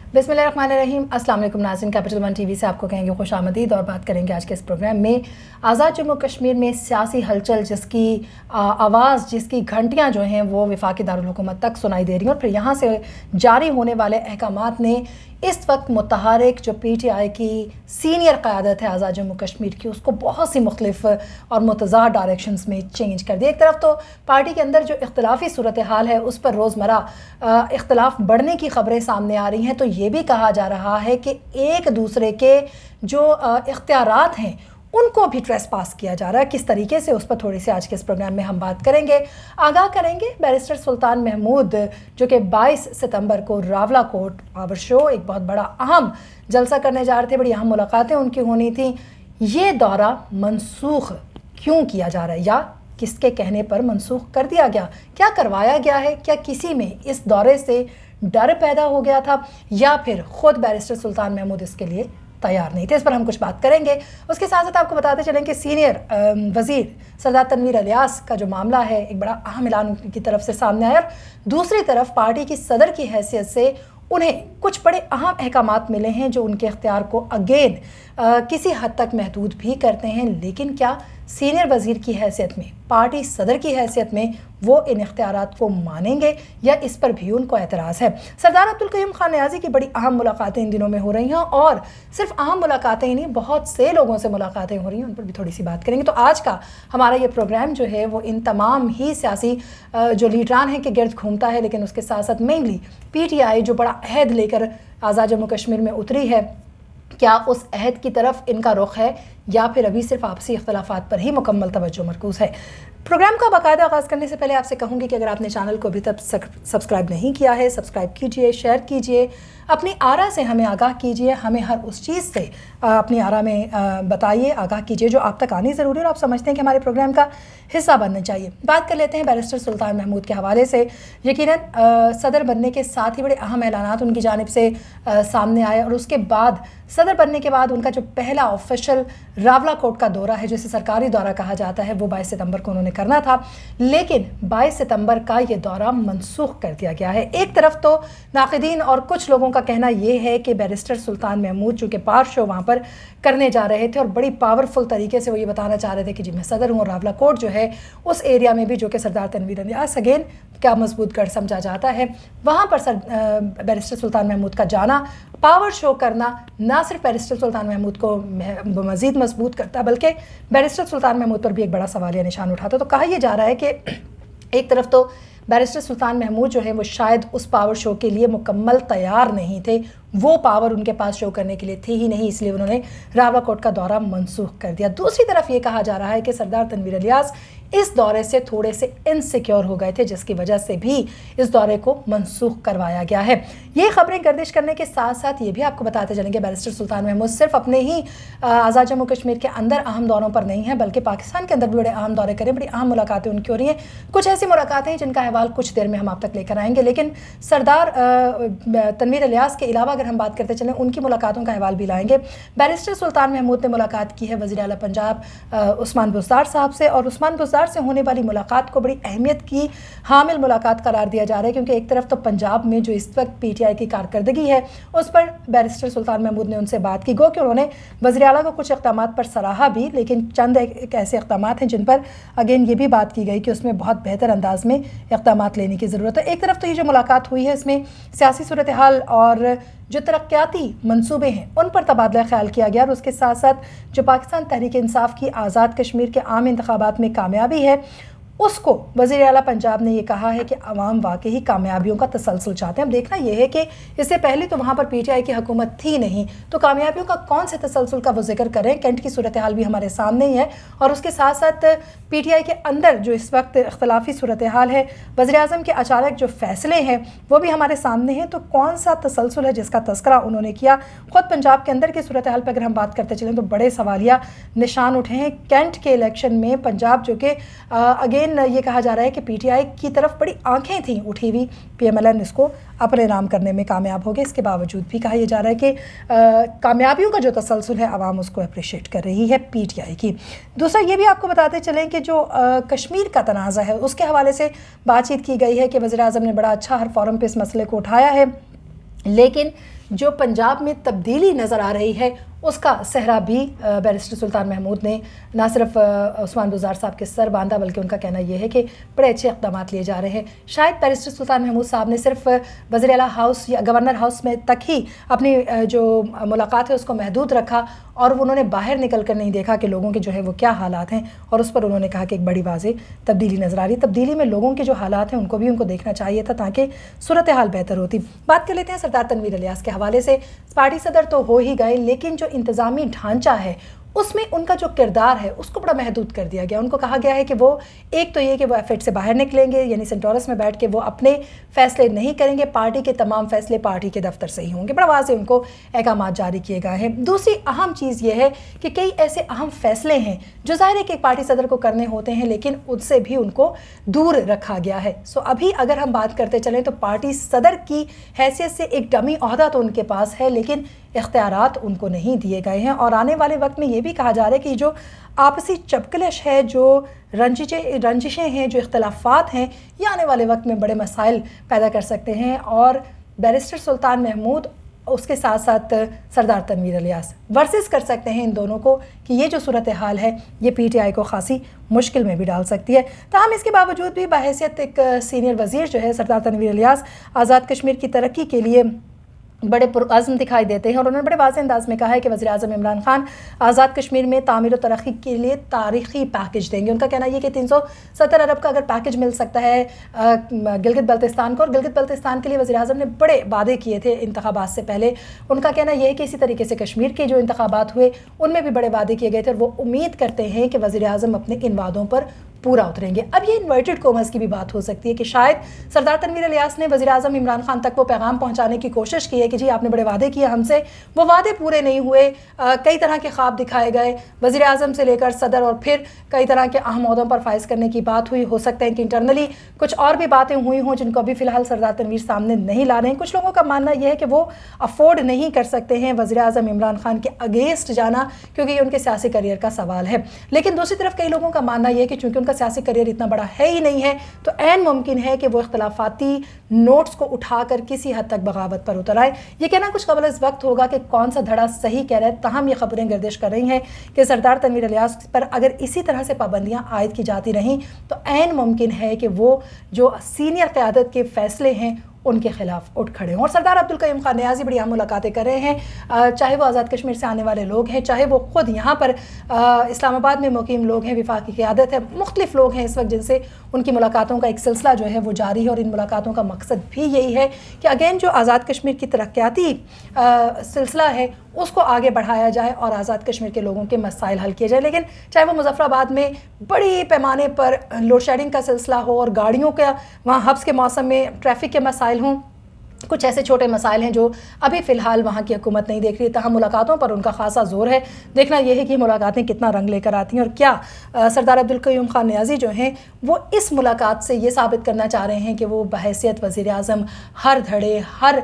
बिस्मिल्लाहिर्रहमानिर्रहीम। अस्सलाम वालेकुम नाज़रीन, कैपिटल वन टीवी से आपको कहेंगे खुश आमदीद और बात करेंगे आज के इस प्रोग्राम में आज़ाद जम्मू कश्मीर में सियासी हलचल जिसकी आवाज़, जिसकी घंटियाँ जो हैं वो वफाकी दारुल हुकूमत तक सुनाई दे रही हैं और फिर यहाँ से जारी होने वाले अहकामात ने इस वक्त मुतहरिक जो PTI की सीनियर क़यादत है आज़ाद जम्मू कश्मीर की, उसको बहुत सी मुख्तलिफ और मुतज़ाद डायरेक्शंस में चेंज कर दिया। एक तरफ तो पार्टी के अंदर जो इख्तलाफी सूरत हाल है उस पर रोज़मर्रा इख्तलाफ बढ़ने की ख़बरें सामने आ रही हैं, तो ये भी कहा जा रहा है कि एक दूसरे के जो इख्तियारात हैं उनको भी ट्रेस पास किया जा रहा है। किस तरीके से, उस पर थोड़ी सी आज के इस प्रोग्राम में हम बात करेंगे। आगाह करेंगे बैरिस्टर सुल्तान महमूद जो कि 22 सितंबर को रावलाकोट पावर शो, एक बहुत बड़ा अहम जलसा करने जा रहे थे, बड़ी अहम मुलाकातें उनकी होनी थी। ये दौरा मनसूख क्यों किया जा रहा है या किसके कहने पर मनसूख कर दिया गया? क्या करवाया गया है? क्या किसी में इस दौरे से डर पैदा हो गया था या फिर ख़ुद बैरिस्टर सुल्तान महमूद इसके लिए तैयार नहीं थे? इस पर हम कुछ बात करेंगे। उसके साथ साथ आपको बताते चलें कि सीनियर वज़ीर सरदार तनवीर इलियास का जो मामला है, एक बड़ा अहम ऐलान की तरफ से सामने आया और दूसरी तरफ पार्टी की सदर की हैसियत से उन्हें कुछ बड़े अहम अहकामात मिले हैं जो उनके इख्तियार को अगेन किसी हद तक महदूद भी करते हैं। लेकिन क्या सीनियर वज़ीर की हैसियत में, पार्टी सदर की हैसियत में वो इन इख्तियारात को मानेंगे या इस पर भी उनको एतराज़ है? सरदार अब्दुल कयूम खान न्याज़ी की बड़ी अहम मुलाकातें इन दिनों में हो रही हैं और सिर्फ अहम मुलाकातें ही नहीं, बहुत से लोगों से मुलाकातें हो रही हैं, उन पर भी थोड़ी सी बात करेंगे। तो आज का हमारा ये प्रोग्राम जो है वो इन तमाम ही सियासी जो लीडरान हैं के गिर्द घूमता है, लेकिन उसके साथ साथ मेनली PTI जो बड़ा अहद लेकर आज़ाद जम्मू कश्मीर में उतरी है, क्या उस अहद की तरफ इनका रुख है या फिर अभी सिर्फ आपसी इख्तलाफात पर ही मुकम्मल तवज्जो मरकूज़ है? प्रोग्राम का बाकायदा आगाज़ करने से पहले आपसे कहूँगी कि अगर आपने चैनल को अभी तक सब्सक्राइब नहीं किया है, सब्सक्राइब कीजिए, शेयर कीजिए, अपनी आरा से हमें आगाह कीजिए, हमें हर उस चीज़ से अपनी आरा में बताइए, आगाह कीजिए जो आप तक आनी ज़रूरी है और आप समझते हैं कि हमारे प्रोग्राम का हिस्सा बनना चाहिए। बात कर लेते हैं बैरिस्टर सुल्तान महमूद के हवाले से। यकीनन सदर बनने के साथ ही बड़े अहम ऐलानात उनकी जानिब से सामने आए और उसके बाद सदर बनने के बाद उनका जो पहला ऑफिशियल रावलाकोट का दौरा है, जिसे सरकारी दौरा कहा जाता है, वो 22 सितंबर को उन्होंने करना था, लेकिन 22 सितंबर का ये दौरा मनसूख कर दिया गया है। एक तरफ तो नाक़िदीन और कुछ लोगों का कहना ये है कि बैरिस्टर सुल्तान महमूद जो कि पावर शो वहाँ पर करने जा रहे थे और बड़ी पावरफुल तरीके से वो ये बताना चाह रहे थे कि जी मैं सदर हूँ, और रावलाकोट जो है उस एरिया में भी जो कि सरदार तनवीर इलियास अगेन क्या मजबूत गढ़ समझा जाता है, वहाँ पर बैरिस्टर सुल्तान महमूद का जाना, पावर शो करना ना सिर्फ बैरिस्टर सुल्तान महमूद को मज़ीद मजबूत करता बल्कि बैरिस्टर सुल्तान महमूद पर भी एक बड़ा सवालिया निशान उठाता। तो कहा यह जा रहा है कि एक तरफ तो बैरिस्टर सुल्तान महमूद जो है वो शायद उस पावर शो के लिए मुकम्मल तैयार नहीं थे, वो पावर उनके पास शो करने के लिए थी ही नहीं, इसलिए उन्होंने रावलाकोट का दौरा मनसूख कर दिया। दूसरी तरफ ये कहा जा रहा है कि सरदार तनवीर इलियास इस दौरे से थोड़े से इनसिक्योर हो गए थे, जिसकी वजह से भी इस दौरे को मनसूख करवाया गया है। ये खबरें गर्दिश करने के साथ साथ ये भी आपको बताते चलेंगे बैरिस्टर सुल्तान महमूद सिर्फ अपने ही आज़ाद जम्मू कश्मीर के अंदर अहम दौरों पर नहीं है, बल्कि पाकिस्तान के अंदर भी बड़े अहम दौरे करें, बड़ी अहम मुलाकातें उनकी हो रही हैं। कुछ ऐसी मुलाकातें हैं जिनका अहवाल कुछ देर में हम आप तक लेकर आएंगे, लेकिन सरदार तनवीर इलियास के अलावा अगर हम बात करते चलें उनकी मुलाकातों का अहवाल भी लाएंगे। बैरिस्टर सुल्तान महमूद ने मुलाकात की है वज़ीर आला पंजाब उस्मान बुज़दार साहब से, और उस्मान बुज़दार से होने वाली मुलाकात को बड़ी अहमियत की हामिल मुलाकात करार दिया जा रहा है, क्योंकि एक तरफ तो पंजाब में जो इस वक्त PTI की कारकर्दगी है उस पर बैरिस्टर सुल्तान महमूद ने उनसे बात की, गो कि उन्होंने वज़ीर आला को कुछ इक़दामात पर सराहा भी, लेकिन चंद एक ऐसे इक़दामात हैं जिन पर अगेन ये भी बात की गई कि उसमें बहुत बेहतर अंदाज में इक़दामात लेने की ज़रूरत है। एक तरफ तो ये जो मुलाकात हुई है इसमें सियासी सूरत हाल और जो तरक्याती मंसूबे हैं उन पर तबादला ख्याल किया गया, और उसके साथ साथ जो पाकिस्तान तहरीक इंसाफ की आज़ाद कश्मीर के आम इंतखाबात में कामयाबी है उसको वज़ीर आला पंजाब ने ये कहा है कि अवाम वाकई ही कामयाबियों का तसलसल चाहते हैं। अब देखना यह है कि इससे पहले तो वहाँ पर PTI की हुकूमत थी नहीं, तो कामयाबियों का कौन से तसलसल का वो जिक्र करें। कैंट की सूरत हाल भी हमारे सामने ही है, और उसके साथ साथ PTI के अंदर जो इस वक्त इख्तलाफी सूरत हाल है, वज़ीर आज़म के अचानक जो फ़ैसले हैं वो भी हमारे सामने हैं। तो कौन सा तसलसल है जिसका तस्करा उन्होंने किया? ख़ुद पंजाब के अंदर की सूरत हाल पर अगर हम बात करते चलें तो बड़े सवालिया निशान उठे हैं। कैंट के इलेक्शन में पंजाब जो कि अगेन ये कहा जा रहा है कि PTI की तरफ बड़ी आंखें थीं उठी हुई, PMLN इसको अपने नाम करने में कामयाब हो गए। इसके बावजूद भी कहा यह जा रहा है कि कामयाबियों का जो तसलसल है आवाम उसको अप्रिशिएट कर रही है PTI की। दूसरा ये भी आपको बताते चलें कि जो कश्मीर का तनाज़ा है उसके हवाले से बातचीत की गई है कि वज़ीर आज़म ने बड़ा अच्छा हर फोरम पे इस मसले को उठाया है, लेकिन जो पंजाब में तब्दीली नज़र आ रही है उसका सहरा भी बैरिस्टर सुल्तान महमूद ने ना सिर्फ उस्मान बुज़दार साहब के सर बांधा, बल्कि उनका कहना यह है कि बड़े अच्छे इक़दाम लिए जा रहे हैं। शायद बैरिस्टर सुल्तान महमूद साहब ने सिर्फ वज़ीर आला हाउस या गवर्नर हाउस में तक ही अपनी जो मुलाकात है उसको महदूद रखा और उन्होंने बाहर निकल कर नहीं देखा कि लोगों के जो है वो क्या हालात हैं, और उस पर उन्होंने कहा कि एक बड़ी वाज़ेह तब्दीली नज़र आ रही है। तब्दीली में लोगों के जो हालात हैं उनको भी उनको देखना चाहिए था ताकि सूरत हाल बेहतर होती। बात कर लेते हैं सरदार तनवीर इलियास के हवाले से। पार्टी सदर तो हो ही गए, लेकिन जो इंतज़ामी ढांचा है उसमें उनका जो किरदार है उसको बड़ा महदूद कर दिया गया। उनको कहा गया है कि वो एक तो ये कि वो एफेट से बाहर निकलेंगे, यानी सेंटोरस में बैठ के वो अपने फैसले नहीं करेंगे, पार्टी के तमाम फैसले पार्टी के दफ्तर से ही होंगे। बड़ा वाज़ेह उनको अहकाम जारी किए गए हैं। दूसरी अहम चीज़ ये है कि कई ऐसे अहम फैसले हैं जो ज़ाहिर है कि एक पार्टी सदर को करने होते हैं, लेकिन उससे भी उनको दूर रखा गया है। सो अभी अगर हम बात करते चलें तो पार्टी सदर की हैसियत से एक डमी ओहदा तो उनके पास है, लेकिन इख्तियारात उनको नहीं दिए गए हैं। और आने वाले वक्त में ये भी कहा जा रहा है कि जो आपसी चपकलश है, जो रंजिशें हैं, जो इख्तलाफात हैं, ये आने वाले वक्त में बड़े मसाइल पैदा कर सकते हैं। और बैरिस्टर सुल्तान महमूद उसके साथ साथ सरदार तनवीर इलियास वर्सेस कर सकते हैं इन दोनों को कि ये जो सूरत हाल है ये PTI को खासी मुश्किल में भी डाल सकती है। ताहम इसके बावजूद भी बहैसियत एक सीनियर वज़ीर जो है सरदार तनवीर इलियास आज़ाद कश्मीर की तरक्की के लिए बड़े पुरअज़्म दिखाई देते हैं, और उन्होंने बड़े वाज़ेह अंदाज़ में कहा है कि वज़ीर आज़म इमरान खान आज़ाद कश्मीर में तामीर और तरक्की के लिए तारीख़ी पैकेज देंगे। उनका कहना है कि 370 अरब का अगर पैकेज मिल सकता है गिलगित बल्तिस्तान को, और गिलगित बल्तिस्तान के लिए वज़ीर आज़म ने बड़े वादे किए थे इंतखाबात से पहले। उनका कहना यह है कि इसी तरीके से कश्मीर के जो इंतखाबात हुए उनमें भी बड़े वादे किए गए थे, और वो उम्मीद करते हैं कि वज़ीर आज़म अपने इन वादों पर पूरा उतरेंगे। अब ये इन्वर्टेड कॉमर्स की भी बात हो सकती है कि शायद सरदार तनवीर इलियास ने वज़ीर आज़म इमरान खान तक वो पैगाम पहुंचाने की कोशिश की है कि जी आपने बड़े वादे किए हमसे, वो वादे पूरे नहीं हुए, कई तरह के ख्वाब दिखाए गए वज़ीर आज़म से लेकर सदर, और फिर कई तरह के अहम ओहदों पर फाइज करने की बात हुई। हो सकता है कि इंटरनली कुछ और भी बातें हुई हों जिनको अभी फ़िलहाल सरदार तनवीर सामने नहीं ला रहे हैं। कुछ लोगों का मानना यह है कि वो अफोर्ड नहीं कर सकते हैं वज़ीर आज़म इमरान खान के अगेंस्ट जाना, क्योंकि ये उनके सियासी करियर का सवाल है। लेकिन दूसरी तरफ कई लोगों का मानना यह है कि चूँकि उनका सियासी करियर इतना बड़ा है ही नहीं है, तो ऐन मुमकिन है कि वो इख्तलाफाती नोट्स को उठाकर किसी हद तक बगावत पर उतर आए। ये कहना कुछ कबल इस वक्त होगा कि कौन सा धड़ा सही कह रहा है। ताहम ये खबरें गर्दिश कर रही हैं कि सरदार तनवीर इलियास पर अगर इसी तरह से पाबंदियां आयद की जाती रहीं तो ऐन मुमकिन है कि वो जो सीनियर क़यादत के फैसले हैं उनके खिलाफ उठ खड़े हों। और सरदार अब्दुल करीम खान नियाज़ी बड़ी अहम मुलाकातें कर रहे हैं, चाहे वो आज़ाद कश्मीर से आने वाले लोग हैं, चाहे वो ख़ुद यहाँ पर इस्लामाबाद में मुकीम लोग हैं, विफाकी क़यादत है, मुख्तलिफ लोग हैं इस वक्त जिनसे उनकी मुलाकातों का एक सिलसिला जो है वो जारी है। और इन मुलाकातों का मकसद भी यही है कि अगेन जो आज़ाद कश्मीर की तरक्याती सिलसिला है उसको आगे बढ़ाया जाए और आज़ाद कश्मीर के लोगों के मसाइल हल किए जाए। लेकिन चाहे वो मुजफ्फराबाद में बड़ी पैमाने पर लोड शेडिंग का सिलसिला हो और गाड़ियों का वहाँ हब्स के मौसम में ट्रैफिक के मसाइल हों, कुछ ऐसे छोटे मसाइल हैं जो अभी फ़िलहाल वहाँ की हुकूमत नहीं देख रही। तहाँ मुलाकातों पर उनका खासा ज़ोर है। देखना यह है कि मुलाकातें कितना रंग लेकर आती हैं, और क्या सरदार अब्दुल करीम खान नियाज़ी जो हैं वो इस मुलाकात से ये साबित करना चाह रहे हैं कि वो बहैसियत वज़ीर आज़म हर धड़े, हर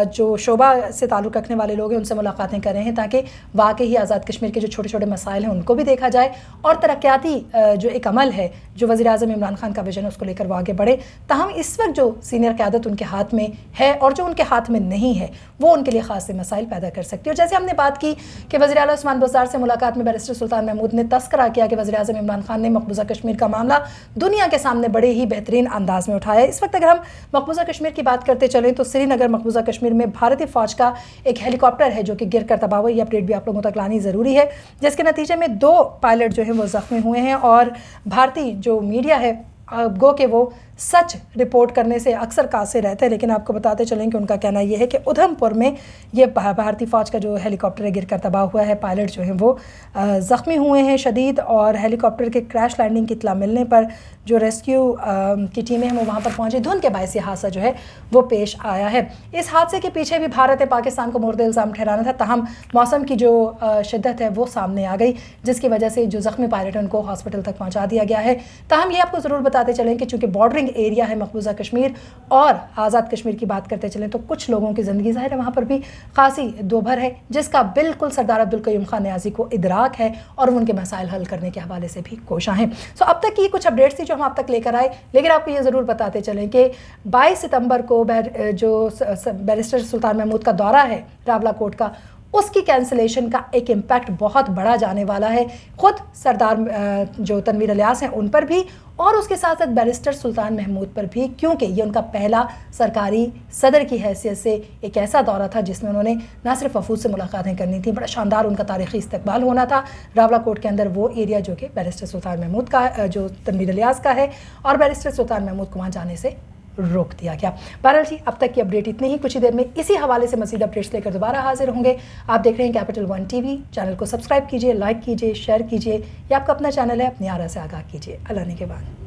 जो शोबा से ताल्लुक़ रखने वाले लोग हैं उनसे मुलाकातें कर रहे हैं, ताकि वाकई ही आज़ाद कश्मीर के जो छोटे छोटे मसाइल हैं उनको भी देखा जाए, और तरक्याती जो एक अमल है जो वज़ीर आज़म इमरान खान का विजन है उसको लेकर वो आगे बढ़े। ताहम इस वक्त जो सीनियर क़यादत उनके हाथ में है और जो उनके हाथ में नहीं है वो उनके लिए खासे मसाइल पैदा कर सकती है। और जैसे हमने बात की कि वज़ीर आला उस्मान बुज़दार से मुलाकात में बैरिस्टर सुल्तान महमूद ने तस्करा किया कि वज़ीर आज़म इमरान खान ने मकबूजा कश्मीर का मामला दुनिया के सामने बड़े ही बेहतरीन अंदाज में उठाया। इस वक्त अगर हम मकबूजा कश्मीर की बात करते चलें तो श्रीनगर मकबूजा कश्मीर में भारतीय फ़ौज का एक हेलीकॉप्टर है जो कि गिर कर तबाह हुआ। ये अपडेट भी आप लोगों तक लानी ज़रूरी है, जिसके नतीजे में 2 पायलट जो हैं वो ज़ख्मी हुए हैं। और भारतीय जो मीडिया है गो के वो सच रिपोर्ट करने से अक्सर कासिर रहते हैं, लेकिन आपको बताते चलें कि उनका कहना यह है कि उधमपुर में ये भारतीय फ़ौज का जो हेलीकॉप्टर गिर कर तबाह हुआ है, पायलट जो हैं वो ज़ख्मी हुए हैं शदीद। और हेलीकॉप्टर के क्रैश लैंडिंग की इत्तला मिलने पर जो रेस्क्यू की टीमें हैं वो वहाँ पर पहुँची। धुंध के बायस ये हादसा जो है वो पेश आया है। इस हादसे के पीछे भी भारत पाकिस्तान को मोर्द इल्ज़ाम ठहराना था, ताहम मौसम की जो शिद्दत है वो सामने आ गई, जिसकी वजह से जो ज़ख्मी पायलट हैं उनको हॉस्पिटल तक पहुँचा दिया गया है। ताहम ये आपको ज़रूर बताते चलें कि चूँकि बॉर्डर नेबरिंग एरिया है मकबूजा कश्मीर और आज़ाद कश्मीर की बात करते चलें तो कुछ लोगों की ज़िंदगी ज़ाहिर है वहाँ पर भी खासी दोभर है, जिसका बिल्कुल सरदार अब्दुल कयूम खान नियाज़ी को इदराक है और वो उनके मसाइल हल करने के हवाले से भी कोशां हैं। सो अब तक की कुछ अपडेट्स थी जो हम आप तक लेकर आए, लेकिन आपको ये ज़रूर बताते चलें कि 22 सितंबर को जो बैरिस्टर सुल्तान महमूद का दौरा है रावलाकोट का, उसकी कैंसिलेशन का एक इम्पैक्ट बहुत बड़ा जाने वाला है ख़ुद सरदार जो तनवीर इलियास हैं उन पर भी, और उसके साथ साथ बैरिस्टर सुल्तान महमूद पर भी, क्योंकि ये उनका पहला सरकारी सदर की हैसियत से एक ऐसा दौरा था जिसमें उन्होंने ना सिर्फ वफूद से मुलाकातें करनी थी, बड़ा शानदार उनका तारीख़ी इस्तकबाल होना था रावलाकोट के अंदर, वो एरिया जो कि बैरिस्टर सुल्तान महमूद का जो तनवीर इलियास का है, और बैरिस्टर सुल्तान महमूद को वहाँ जाने से रोक दिया गया। बहरहाल जी, अब तक की अपडेट इतनी ही। कुछ ही देर में इसी हवाले से मज़ीद अपडेट्स लेकर दोबारा हाजिर होंगे। आप देख रहे हैं कैपिटल वन टीवी। चैनल को सब्सक्राइब कीजिए, लाइक कीजिए, शेयर कीजिए। ये आपका अपना चैनल है, अपनी आरा से आगाह कीजिए। अल्लाह ने के बाद।